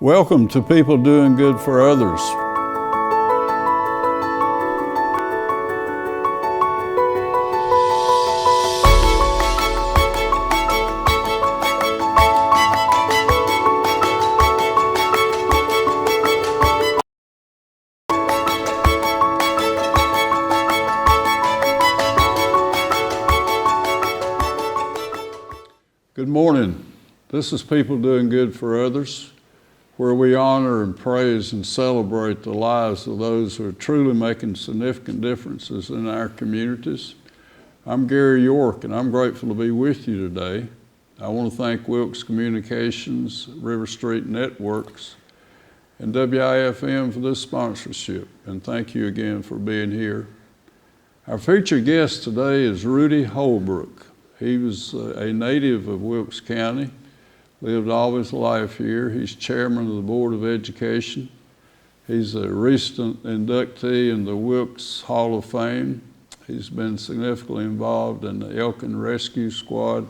Welcome to People Doing Good for Others. Good morning. This is People Doing Good for Others, where we honor and praise and celebrate the lives of those who are truly making significant differences in our communities. I'm Gary York, and I'm grateful to be with you today. I want to thank Wilkes Communications, River Street Networks, and WIFM for this sponsorship, and thank you again for being here. Our featured guest today is Rudy Holbrook. He was a native of Wilkes County, lived all his life here. He's chairman of the Board of Education. He's a recent inductee in the Wilkes Hall of Fame. He's been significantly involved in the Elkin Rescue Squad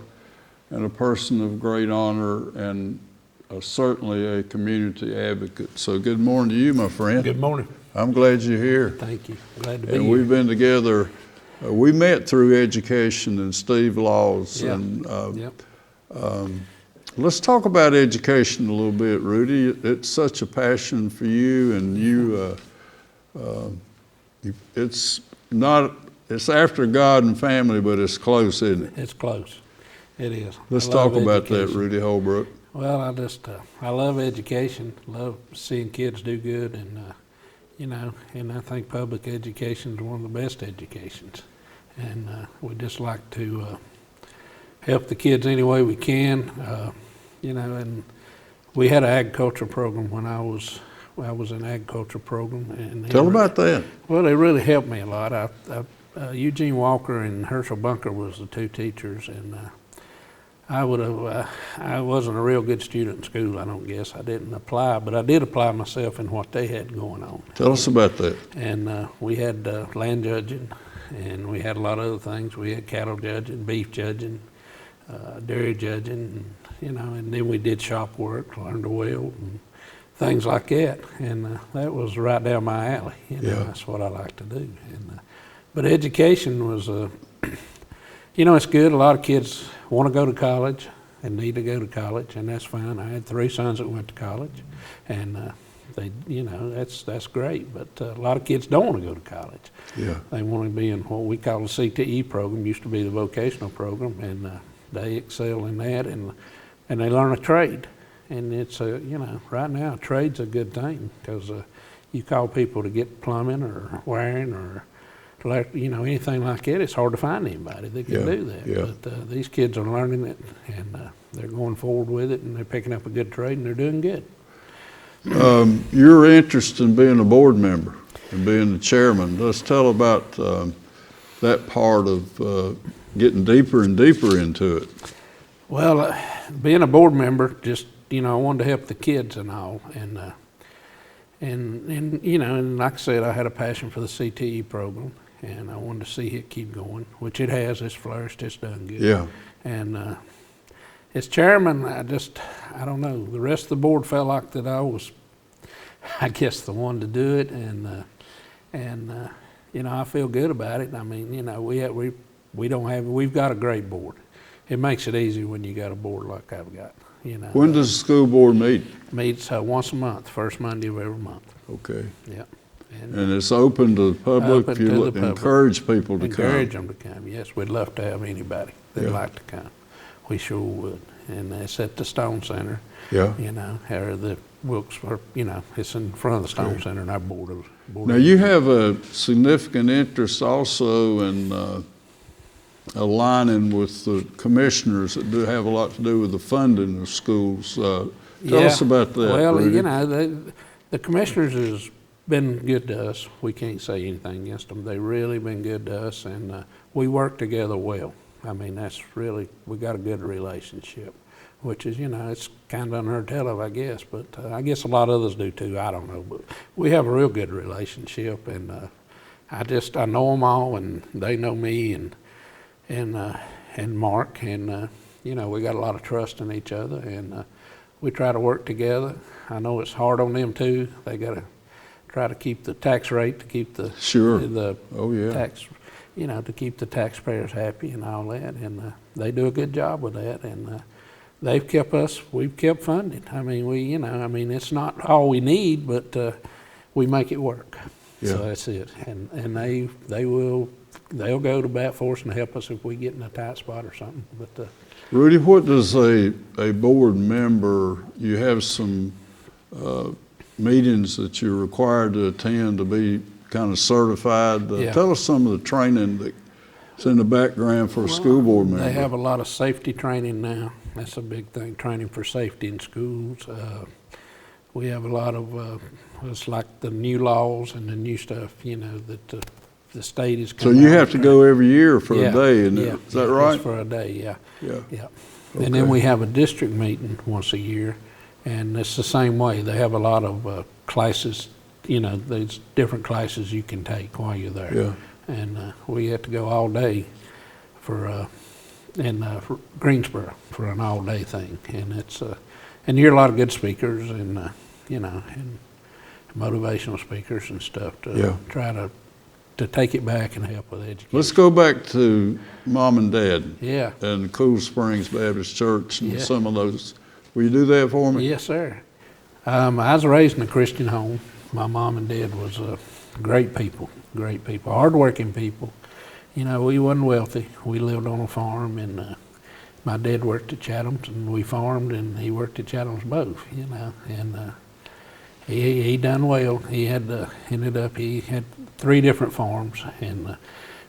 and a person of great honor and certainly a community advocate. So good morning to you, my friend. Good morning. I'm glad you're here. Thank you. Glad to be here. And we've been together. We met through education and Steve Laws. Yep. And let's talk about education a little bit, Rudy. It's such a passion for you, and it's after God and family, but it's close, isn't it? It's close. It is. Let's talk about that, Rudy Holbrook. Well, I love education. Love seeing kids do good, and and I think public education is one of the best educations. And we just like to help the kids any way we can. And we had an agriculture program when I was in agriculture program. And Tell about that. Well, they really helped me a lot. Eugene Walker and Herschel Bunker was the two teachers, and I wasn't a real good student in school, I don't guess. I didn't apply, but I did apply myself in what they had going on. Tell us about that. And we had land judging, and we had a lot of other things. We had cattle judging, beef judging, dairy judging, and then we did shop work, learned to weld, and things like that. And that was right down my alley. That's what I like to do. And but education was, it's good. A lot of kids want to go to college and need to go to college, and that's fine. I had 3 sons that went to college, and that's great. But a lot of kids don't want to go to college. Yeah. They want to be in what we call the CTE program, used to be the vocational program, and they excel in that, and they learn a trade. And it's right now trade's a good thing, because you call people to get plumbing or wiring or anything like that, it's hard to find anybody that can do that. Yeah. But these kids are learning it, and they're going forward with it, and they're picking up a good trade, and they're doing good. You're interested in being a board member and being the chairman. Let's tell about that part of getting deeper and deeper into it. Well, being a board member, just, I wanted to help the kids and all, and like I said, I had a passion for the CTE program, and I wanted to see it keep going, which it has. It's flourished. It's done good. Yeah. And as chairman, I don't know. The rest of the board felt like that I was, I guess, the one to do it, and I feel good about it. I mean, we've got a great board. It makes it easy when you got a board like I've got. When does the school board meet? Meets once a month, first Monday of every month. Okay. Yeah. And it's open to the public. Open to the public. Encourage people to come. Encourage them to come. Yes, we'd love to have anybody that'd like to come. We sure would. And it's at the Stone Center. Yeah. Or the Wilkes, it's in front of the Stone Center, and our board. Now you have a significant interest also in aligning with the commissioners that do have a lot to do with the funding of schools. Tell us about that. Well, Rudy. The commissioners has been good to us. We can't say anything against them. They've really been good to us, and we work together well. I mean, we got a good relationship, which is, it's kind of unheard of, I guess, but I guess a lot of others do too. I don't know, but we have a real good relationship, and I know them all, and they know me, and Mark, and we got a lot of trust in each other, and we try to work together. I know it's hard on them too. They got to try to keep the tax rate, to keep the Sure. the Oh, yeah. tax, to keep the taxpayers happy and all that. And they do a good job with that. And they've kept us. We've kept funding. I mean, it's not all we need, but we make it work. Yeah. So that's it. And they'll go to bat for us and help us if we get in a tight spot or something. But Rudy, what does a board member, you have some meetings that you're required to attend to be kind of certified. Yeah. Tell us some of the training that's in the background for a school board member. They have a lot of safety training now. That's a big thing, training for safety in schools. We have a lot of, it's like the new laws and the new stuff, that the state is So coming you out have with to training. go every year for a day, Yeah, is that yeah, right? just for a day, yeah. Yeah. Yeah. Okay. And then we have a district meeting once a year, and it's the same way. They have a lot of classes, there's different classes you can take while you're there. Yeah. And we have to go all day for Greensboro for an all-day thing. And it's and you hear a lot of good speakers and and motivational speakers and stuff to Yeah. try to take it back and help with education. Let's go back to Mom and Dad Yeah. and Cool Springs Baptist Church and Yeah. some of those. Will you do that for me? Yes, sir. I was raised in a Christian home. My mom and dad was great people, hardworking people. We wasn't wealthy. We lived on a farm, and my dad worked at Chatham's, and we farmed, and he worked at Chatham's both, and he done well. He had he had 3 different farms, and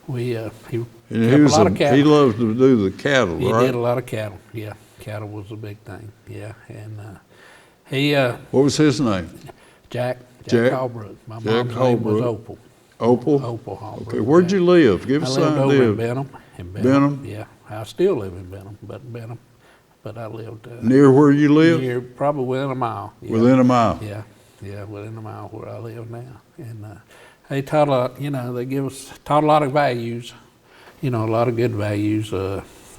he kept a lot of cattle. He loved to do the cattle, He right? did a lot of cattle, yeah. Cattle was a big thing, yeah. And he, What was his name? Jack Jack Holbrook. My Jack mom's name was Holbrook. Opal. Opal? Opal Holbrook. Okay, where'd you live? Give I us lived an over idea. in Benham. Benham? Yeah, I still live in Benham, but I lived Near where you live? near, probably within a mile. Yeah. Within a mile? Yeah, within a mile where I live now. And they taught a lot, they taught a lot of values, a lot of good values.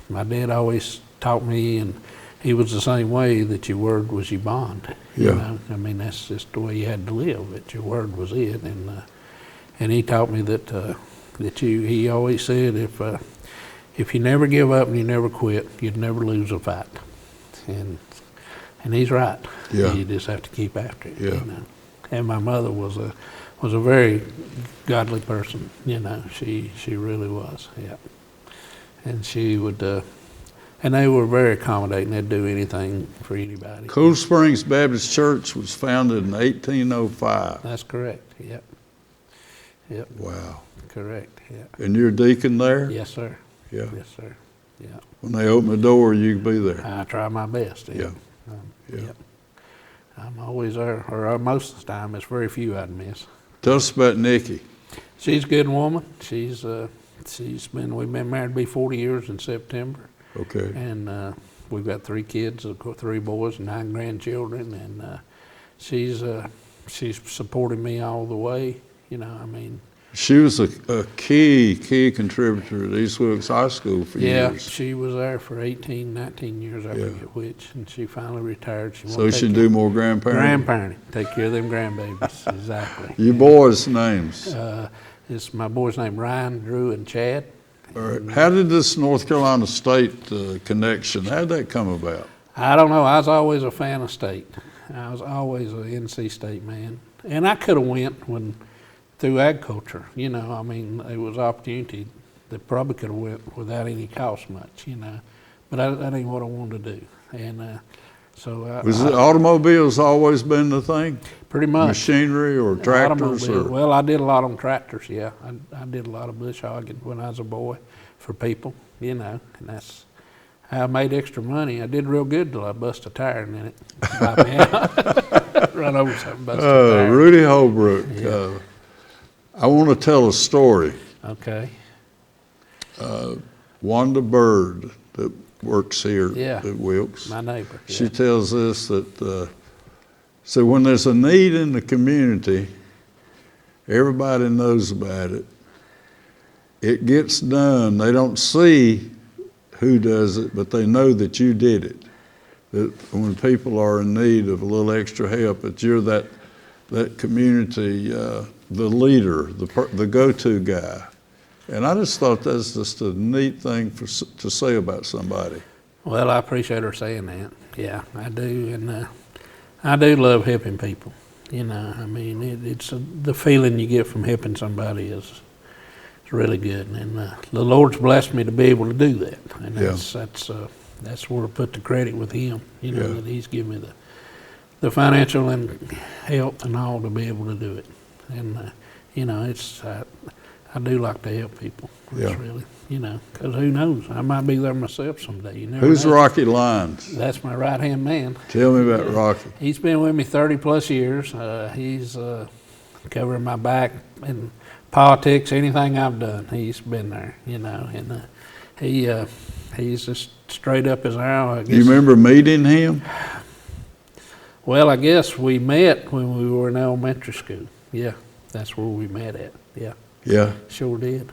My dad always taught me, and he was the same way, that your word was your bond. Yeah. I mean, that's just the way you had to live, that your word was it. And he taught me that he always said, if you never give up and you never quit, you'd never lose a fight. And he's right. Yeah. You just have to keep after it. Yeah. And my mother was a very godly person. She really was. Yeah. And she would, and they were very accommodating. They'd do anything for anybody. Cool Springs Baptist Church was founded in 1805. That's correct. Yep. Yep. Wow. Correct. Yeah. And you're a deacon there? Yes, sir. Yeah. Yes, sir. Yeah. When they open the door, you can be there. I try my best. Yeah. Yeah. Yep. I'm always there, or most of the time. It's very few I'd miss. Tell us about Nikki. She's a good woman. We've been married to be 40 years in September. Okay. And we've got 3 kids, 3 boys, and 9 grandchildren. And she's supported me all the way. She was a key contributor at East Wilkes High School for Yeah, years. she was there for 18, 19 years, I Yeah. forget which, and she finally retired. So she do more grandparenting? Grandparenting, take care of them grandbabies, exactly. Your boys' names? It's my boys' name, Ryan, Drew, and Chad. All right. How did this North Carolina State connection, how did that come about? I don't know, I was always a fan of state. I was always an NC State man. And I could have went through agriculture, it was opportunity that probably could have went without any cost much, but that ain't what I wanted to do. And so Was it automobiles always been the thing? pretty much. Machinery or tractors? Automobile. Or? Well, I did a lot on tractors, yeah. I did a lot of bush hogging when I was a boy for people, and that's how I made extra money. I did real good till I bust a tire in it. Run over something, bust a tire. Rudy Holbrook. Yeah. I want to tell a story. Okay. Wanda Bird, that works here Yeah. at Wilkes, My neighbor. she tells us that, so when there's a need in the community, everybody knows about it. It gets done. They don't see who does it, but they know that you did it. that when people are in need of a little extra help, that you're that community, the leader, the go-to guy. And I just thought that's just a neat thing to say about somebody. Well, I appreciate her saying that. Yeah, I do, and I do love helping people. You know, I mean, it's the feeling you get from helping somebody is really good, and the Lord's blessed me to be able to do that, and that's where I put the credit with Him. You know, that He's given me the financial and help and all to be able to do it, and you know, I do like to help people. It's really, you know, because who knows? I might be there myself someday. You never Who's know. Rocky Lyons? That's my right-hand man. Tell me about Rocky. He's been with me 30-plus years. He's covering my back in politics, anything I've done, he's been there, you know. And he's just straight up as an arrow, I guess. Do you remember meeting him? Well, I guess we met when we were in elementary school. Yeah, that's where we met at. Yeah. Yeah. Sure did.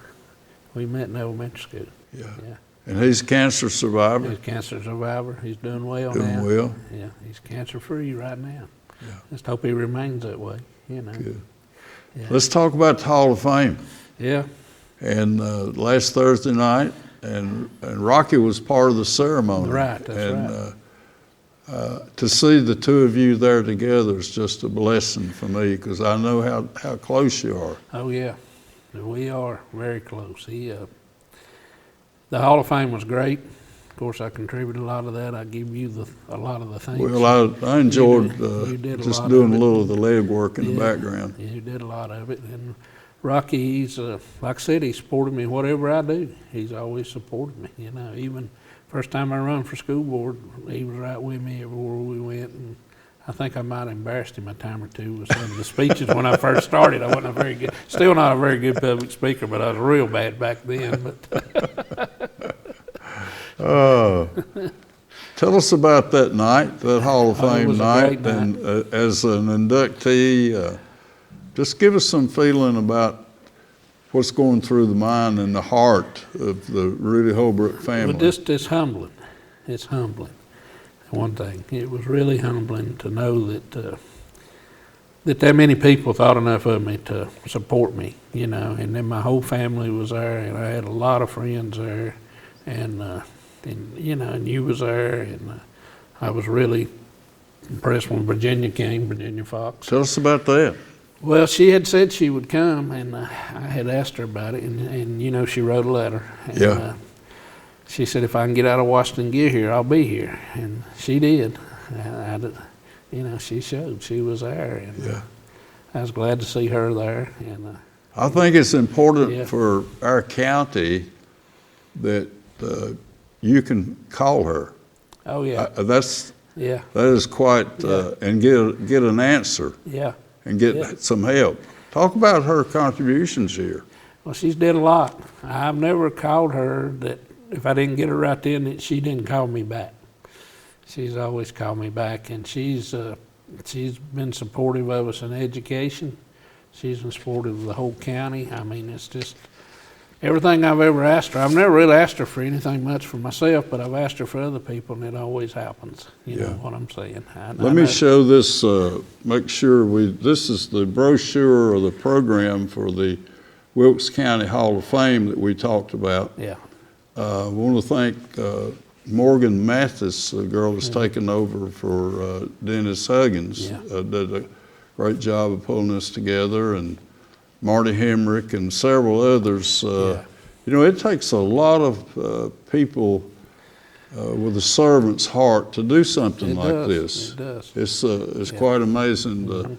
We met in elementary school. Yeah. Yeah. And he's a cancer survivor? He's a cancer survivor. He's doing well doing now. Doing well? Yeah, he's cancer-free right now. Yeah. Just hope he remains that way, you know. Good. Yeah. Let's talk about the Hall of Fame. Yeah. And last Thursday night, and Rocky was part of the ceremony. Right, that's right. To see the two of you there together is just a blessing for me, because I know how close you are. Oh, yeah. We are very close. The Hall of Fame was great. Of course, I contributed a lot of that. I give you a lot of the things. Well, I enjoyed you did just doing a little of the leg work in the background. Yeah, you did a lot of it. And Rocky, he's, like I said, he supported me whatever I do. He's always supported me, you know. Even first time I run for school board, he was right with me everywhere we went. And I think I might have embarrassed him a time or two with some of the speeches when I first started. I wasn't still not a very good public speaker, but I was real bad back then. But tell us about that night, that Hall of Fame night, night. And as an inductee, just give us some feeling about what's going through the mind and the heart of the Rudy Holbrook family. Well, it's humbling. It's humbling. One thing, it was really humbling to know that many people thought enough of me to support me, you know. And then my whole family was there, and I had a lot of friends there, and you know, and you was there, and I was really impressed when Virginia came, Virginia Fox. Tell us about that. Well, she had said she would come, and I had asked her about it, and you know, she wrote a letter. And, she said, if I can get out of Washington and get here, I'll be here. And she did. You know, she showed. She was there. And I was glad to see her there. And I think it's important for our county that you can call her. Oh, yeah. That is quite, and get an answer. Yeah. And get some help. Talk about her contributions here. Well, she's did a lot. I've never called her that if I didn't get her right then, that she didn't call me back. She's always called me back, and she's been supportive of us in education. She's been supportive of the whole county. I mean, it's just everything I've ever asked her. I've never really asked her for anything much for myself, but I've asked her for other people, and it always happens. You know what I'm saying? Let me show this, make sure this is the brochure or the program for the Wilkes County Hall of Fame that we talked about. Yeah. I want to thank Morgan Mathis, the girl that's taken over for Dennis Huggins. Did a great job of pulling this together, and Marty Hemrick and several others. You know, it takes a lot of people with a servant's heart to do something like this. It does. It's quite amazing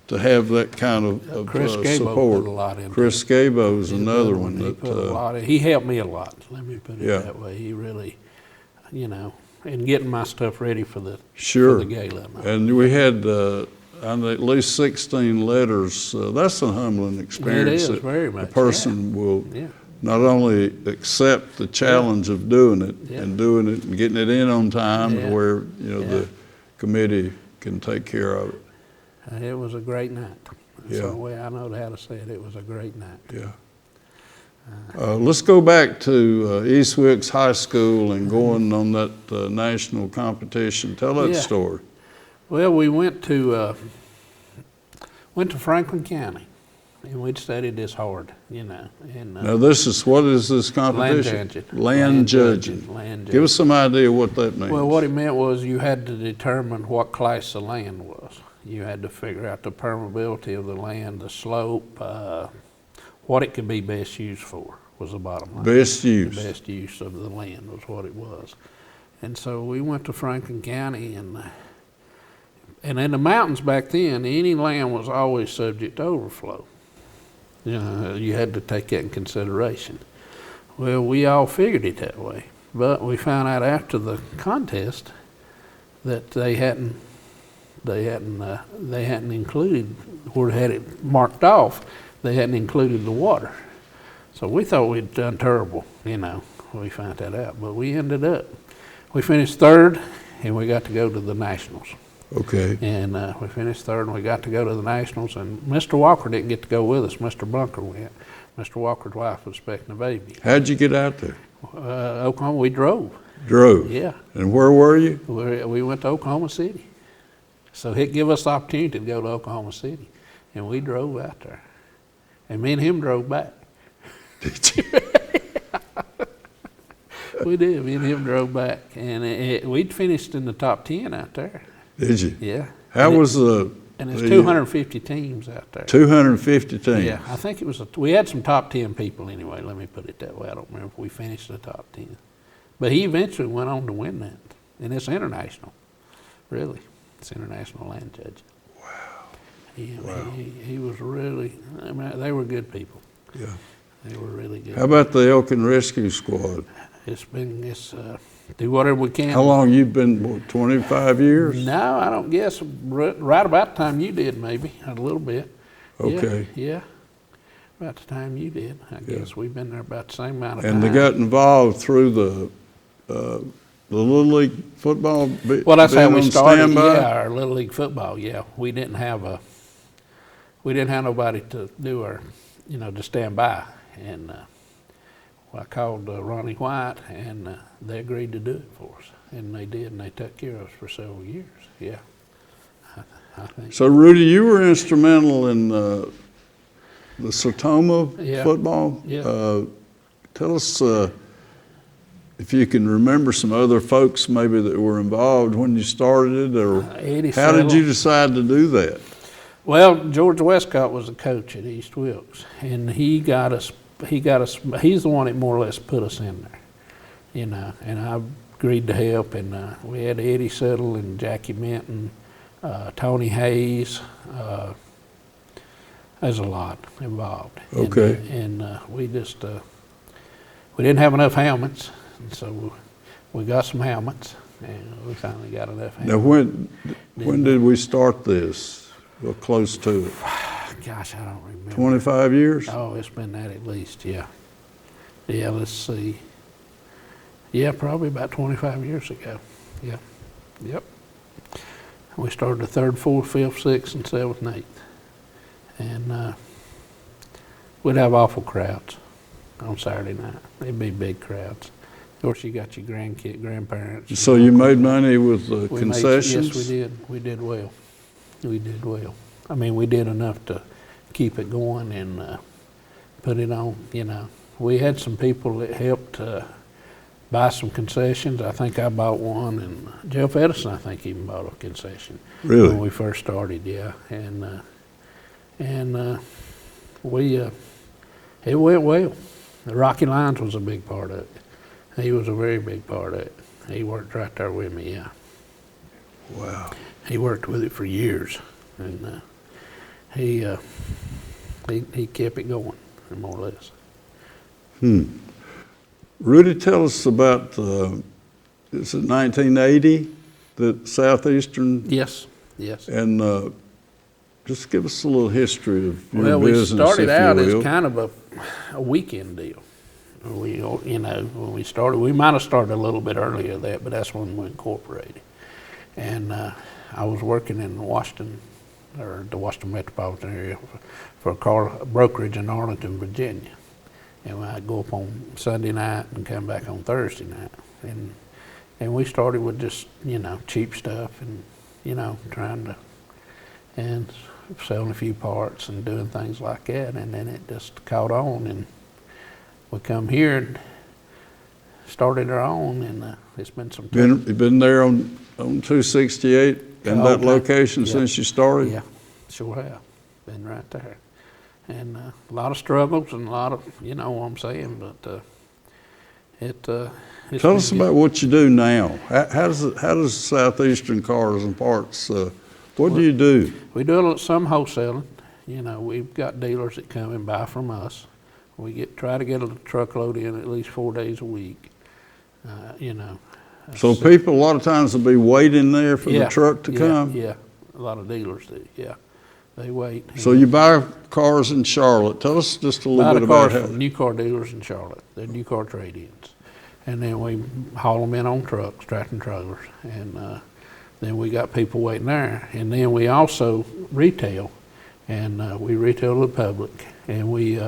to have that kind of Chris Gabo support. put a lot into Chris Gabo is another one. He helped me a lot, let me put it that way. He really, you know, and getting my stuff ready for the gala. And we had at least 16 letters. That's a humbling experience. It is, very much. A person will not only accept the challenge of doing it and getting it in on time to where, you know, the committee can take care of it. It was a great night. That's the way I know how to say it. It was a great night. Yeah. Let's go back to East Wilkes High School and going on that national competition. Tell that Yeah. story. Well, we went to Franklin County, and we'd studied this hard, you know. And Now what is this competition? land judging. Land judging. Land Give us judging. some idea what that means. Well, what it meant was you had to determine what class the land was. You had to figure out the permeability of the land, the slope, what it could be best used for was the bottom line. Best use. The best use of the land was what it was. And so we went to Franklin County, and in the mountains back then, any land was always subject to overflow. You know, you had to take that in consideration. Well, we all figured it that way, but we found out after the contest that they hadn't included, or had it marked off, they hadn't included the water. So we thought we'd done terrible, you know, when we found that out. But we finished third, and we got to go to the Nationals. Okay. And we finished third, and we got to go to the Nationals. And Mr. Walker didn't get to go with us. Mr. Bunker went. Mr. Walker's wife was expecting a baby. How'd you get out there? Oklahoma, we drove. Drove? Yeah. And where were you? We went to Oklahoma City. So it gave us the opportunity to go to Oklahoma City. And we drove out there. And me and him drove back. Did you? We did. Me and him drove back. And we'd finished in the top 10 out there. Did you? Yeah. How was And there's 250 teams out there. 250 teams? Yeah, I think it was, we had some top 10 people anyway, let me put it that way. I don't remember if we finished the top 10. But he eventually went on to win that. And it's international, really. It's international land judging. Wow. Yeah, Wow. He was really, I mean, they were good people. Yeah. They were really good. How about the Elkin Rescue Squad? Do whatever we can. How long you been, 25 years? No, I don't guess, right about the time you did, maybe, a little bit. Okay. Yeah, about the time you did. I guess we've been there about the same amount of time. And they got involved through the Little League football? Well, that's how we started, standby? yeah, our Little League football, yeah. We didn't have nobody to do our, to stand by. And I called Ronnie White, and they agreed to do it for us. And they did, and they took care of us for several years, yeah. I think. So, Rudy, you were instrumental in the Sertoma Yeah. football. Yeah. Tell us if you can remember some other folks maybe that were involved when you started it, or Eddie how did Settle. you decide to do that? Well, George Westcott was the coach at East Wilkes, and he's the one that more or less put us in there, and I agreed to help, and we had Eddie Settle and Jackie Minton, Tony Hayes. There's a lot involved. Okay. And we just, we didn't have enough helmets, and so we got some helmets, and we finally got enough Now, helmets. when did we start this? Well, close to it. Gosh, I don't remember. 25 years? Oh, it's been that at least, yeah. Yeah, let's see. Yeah, probably about 25 years ago. Yeah. Yep. We started the 3rd, 4th, 5th, 6th, and 7th, and 8th. And we'd have awful crowds on Saturday night. They'd be big crowds. Of course, you got your grandparents. So you made money with the concessions? Yes, we did. We did well. We did well. I mean, we did enough to keep it going and put it on, We had some people that helped buy some concessions. I think I bought one, and Jeff Edison, I think, even bought a concession. Really? When we first started, yeah. And it went well. The Rocky Lines was a big part of it. He was a very big part of it. He worked right there with me, yeah. Wow. He worked with it for years, and he kept it going, more or less. Rudy, tell us about, is it 1980, that Southeastern? Yes. And just give us a little history of your Well, business, we started out if you as will. kind of a weekend deal. When we started, we might have started a little bit earlier than that, but that's when we incorporated. And I was working in Washington, or the Washington metropolitan area, for a car brokerage in Arlington, Virginia. and I'd go up on Sunday night and come back on Thursday night. And we started with just, cheap stuff and, trying to, and selling a few parts and doing things like that. And then it just caught on, and we come here and started our own, and it's been some time. You've been there on 268 in that location since you started? Yeah, sure have. Been right there. And a lot of struggles and a lot of, what I'm saying, but it's Tell us about what you do now. How does Southeastern Cars and Parts, what do you do? We do some wholesaling. We've got dealers that come and buy from us. We try to get a truckload in at least 4 days a week. So people a lot of times will be waiting there for the truck to come? Yeah, a lot of dealers do, yeah. They wait. So you buy cars in Charlotte. Tell us just a little bit about cars from new car dealers in Charlotte. They're new car trade-ins. And then we haul them in on trucks, tractor trailers. And then we got people waiting there. And then we also retail. And we retail to the public. And we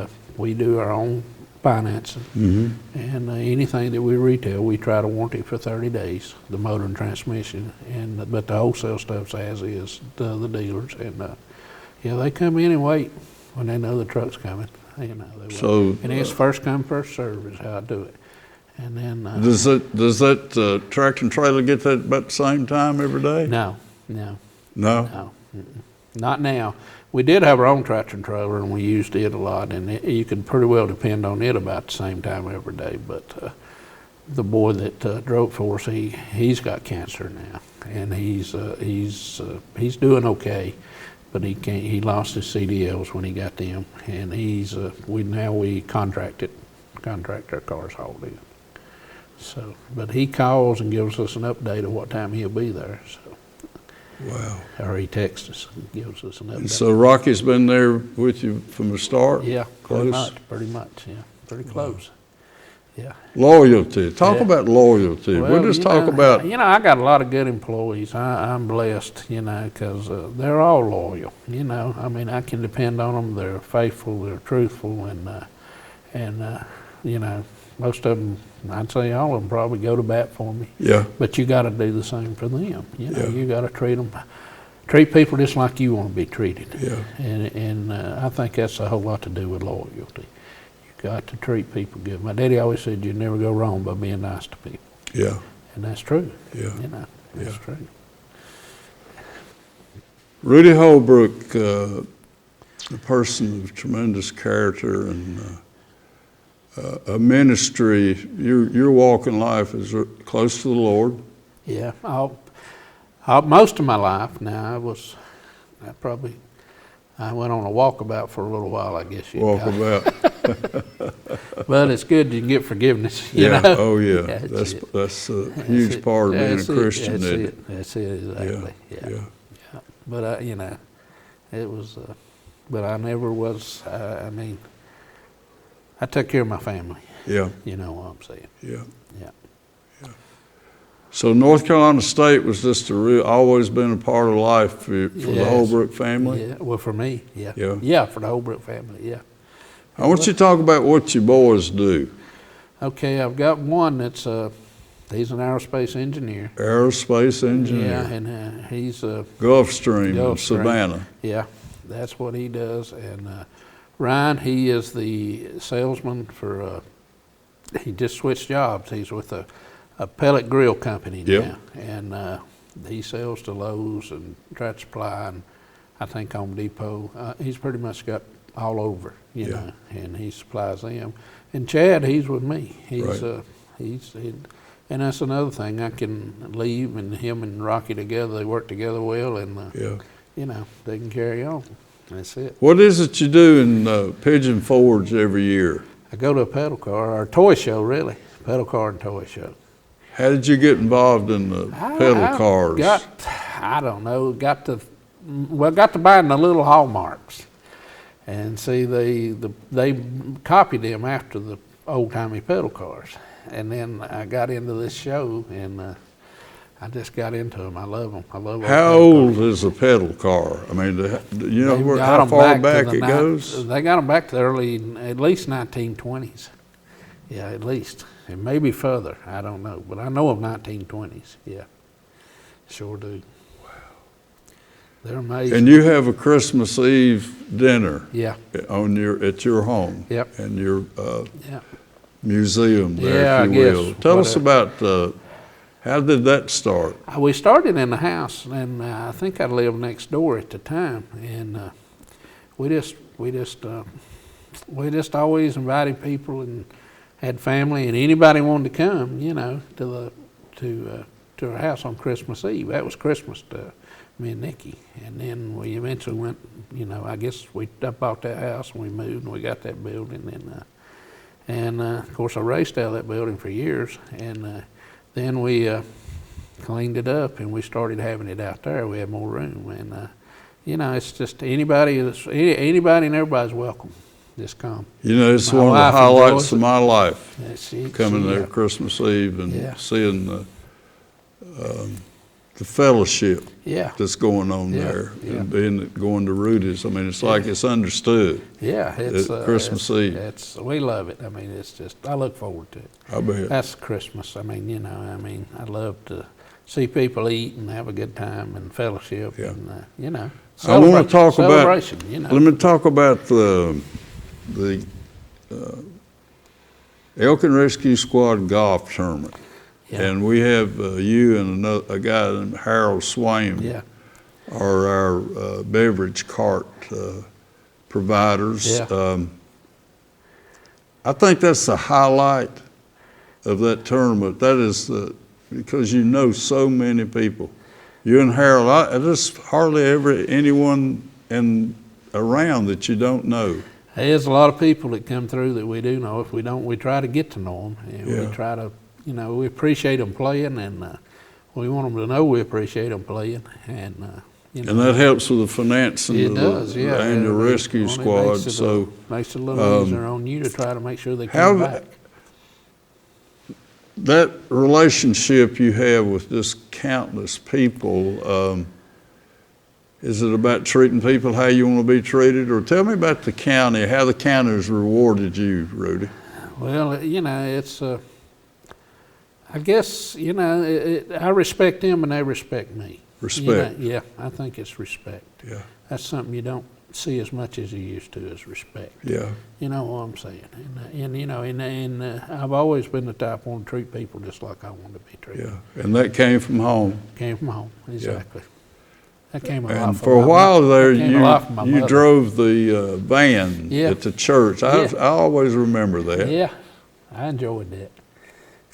do our own financing. Mm-hmm. And anything that we retail, we try to warranty for 30 days, the motor and transmission. But the wholesale stuff's as is, the dealers. And they come in and wait when they know the truck's coming. They so, and it's first come, first serve is how I do it. And then does that tractor and trailer get that about the same time every day? No. No? Not now. We did have our own tractor and trailer, and we used it a lot, and you could pretty well depend on it about the same time every day. But the boy that drove for us, he's got cancer now, and he's doing okay. But he lost his CDLs when he got them, and we contract our cars hauled in. So, but he calls and gives us an update of what time he'll be there. So, wow. Or he texts us and gives us an update. And so Rocky's been there with you from the start? Yeah, close? pretty much, yeah, pretty close. Yeah. Loyalty. Talk about loyalty. Well, we'll just talk about. I got a lot of good employees. I'm blessed, because they're all loyal. I can depend on them. They're faithful. They're truthful, and most of them, I'd say all of them, probably go to bat for me. Yeah. But you got to do the same for them. You got to treat people just like you want to be treated. Yeah. And I think that's a whole lot to do with loyalty. Got to treat people good. My daddy always said you never go wrong by being nice to people. Yeah. And that's true. Yeah. That's true. Rudy Holbrook, a person of tremendous character and a ministry. Your walk in life is close to the Lord. Yeah. Most of my life now, I went on a walkabout for a little while, I guess you'd call it. Walkabout. But it's good you can get forgiveness. Oh yeah. That's that's a huge part of being a Christian. That's it, exactly. Yeah. But it was. But I never was. I took care of my family. Yeah. You know what I'm saying? Yeah. Yeah. So North Carolina State was just always been a part of life for the Holbrook family? Yeah, well, for me, yeah. Yeah, for the Holbrook family, yeah. I want you to talk about what your boys do. Okay, I've got one that's, he's an aerospace engineer. Aerospace engineer. Yeah, and he's Gulfstream in Savannah. Yeah, that's what he does. And Ryan, he is the salesman for, he just switched jobs. He's with a pellet grill company now, and he sells to Lowe's and Tractor Supply and I think Home Depot. He's pretty much got all over, you know, and he supplies them. And Chad, he's with me. And that's another thing. I can leave, and him and Rocky together, they work together well, and they can carry on. That's it. What is it you do in Pigeon Forge every year? I go to a pedal car, or a toy show, really. Pedal car and toy show. How did you get involved in the pedal cars? Got to buying the little hallmarks, and see they copied them after the old timey pedal cars, and then I got into this show, and I just got into them. I love them. I love those How pedal old cars. is a pedal car? I mean, do you know They've got how 'em far to back the it goes? They got them back to the early, at least 1920s. Yeah, at least. And maybe further. I don't know. But I know of 1920s. Yeah. Sure do. Wow. They're amazing. And you have a Christmas Eve dinner Yeah. at your home. Yep. And your Yeah. museum there, Yeah, if you I will. guess. Tell us about how did that start? We started in the house, and I think I lived next door at the time, and we just always invited people and had family, and anybody wanted to come, you know, to our house on Christmas Eve. That was Christmas to me and Nikki, and then we eventually went. You know, I guess I bought that house and we moved and we got that building, and of course I raced out of that building for years, and then we cleaned it up and we started having it out there. We had more room, and you know, it's just anybody and everybody's welcome. Just come. You know, it's My one of the wife highlights enjoys of it. my life, She coming there Christmas Eve and Yeah. seeing the fellowship Yeah, that's going on Yeah, there, yeah. and going to Rudy's. I mean, it's like it's understood. yeah. It's At Christmas Eve. We love it. I mean, it's just I look forward to it. I bet. That's Christmas. I mean, you know, I love to see people eat and have a good time and fellowship, Yeah. and you know, I want to talk about. celebration. You know, Let me talk about the Elkin Rescue Squad golf tournament. yeah, And we have you and a guy named Harold Swain yeah, are our beverage cart providers. Yeah. I think that's the highlight of that tournament. That is because you know so many people. You and Harold, there's hardly ever anyone around that you don't know. There's a lot of people that come through that we do know. If we don't, we try to get to know them, and Yeah. we try to, you know, we appreciate them playing, and we want them to know we appreciate them playing, and you know. And that helps with the financing It of does, the yeah. annual It rescue makes squad. it So makes it a little easier on you to try to make sure they come back. that relationship you have with just countless people, is it about treating people how you want to be treated? Or tell me about the county, how the county has rewarded you, Rudy. Well, you know, it's, I guess, you know, I respect them and they respect me. Respect. You know, yeah, I think it's respect. Yeah, That's something you don't see as much as you used to, is respect. yeah, You know what I'm saying? And you know, and I've always been the type I want to treat people just like I want to be treated. yeah. And that came from home. Came from home, exactly. That came a lot And from for a my while mo- there, that came a lot from my you mother. drove the van Yeah. at the church. I always remember that. Yeah, I enjoyed that.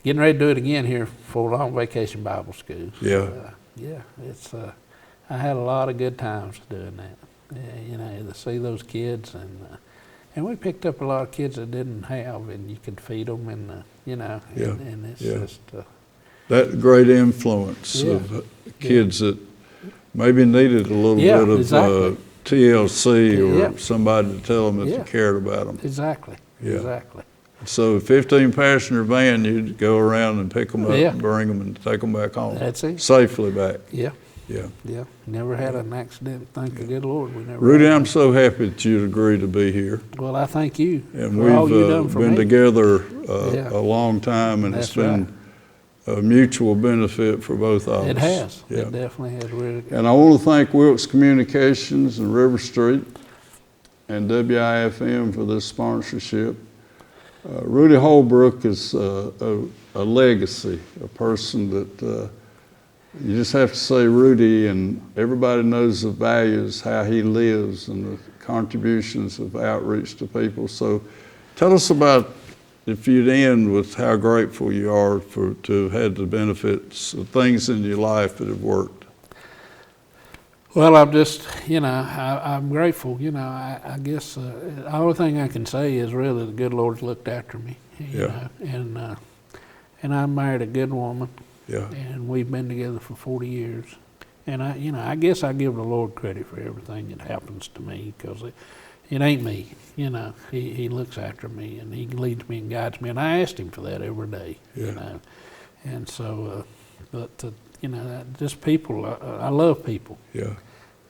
Getting ready to do it again here for Long Vacation Bible School. So, Yeah. yeah, it's. I had a lot of good times doing that. You know, to see those kids, and we picked up a lot of kids that didn't have, and you could feed them, and you know, Yeah, and it's yeah. just. That great influence Yeah. of kids that maybe needed a little Yeah, bit of exactly. TLC or Yeah. somebody to tell them that Yeah. they cared about them. Exactly. Yeah. Exactly. So 15-passenger van, you'd go around and pick them up Yeah. and bring them and take them back home. That's it. Safely back. Yeah. Yeah. Yeah. Never had an accident. Thank the good Lord, we never. Rudy, had I'm one. so happy that you'd agree to be here. Well, I thank you And for all we've you done for been me. together Yeah. a long time, and it's That's right. been a mutual benefit for both of us. It has. Yeah. It definitely has. Really. And I want to thank Wilkes Communications and River Street and WIFM for this sponsorship. Rudy Holbrook is a legacy, a person that you just have to say Rudy, and everybody knows the values, how he lives, and the contributions of outreach to people. So tell us about, if you'd end with how grateful you are to have had the benefits of things in your life that have worked. Well, I'm just, you know, I'm grateful. You know, I guess the only thing I can say is really the good Lord's looked after me. You Yeah. know, and I married a good woman, Yeah, and we've been together for 40 years. And I guess I give the Lord credit for everything that happens to me, because it ain't me. You know, he looks after me, and he leads me and guides me, and I ask him for that every day. Yeah. You know, and so, but you know, just people. I love people. Yeah.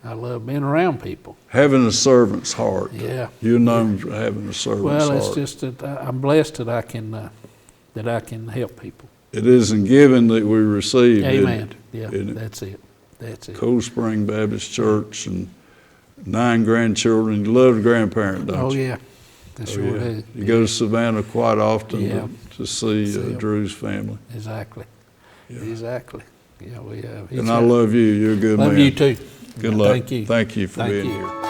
I love being around people. Having a servant's heart. Yeah. You're known for having a servant's Well, heart. it's just that I'm blessed that I can help people. It isn't given that we receive. Amen. Yeah, Isn't it? that's it. That's it. Cold Spring Baptist Church and 9 grandchildren. You love a grandparent, don't Oh you? yeah, I Oh, sure yeah. do. You go to Savannah quite often Yeah. to see See 'em. Drew's family. Exactly. Yeah. Exactly. Yeah, we have. And I love you. You're a good man. Love you too. Good luck. Thank you. Thank you for Thank being you. here.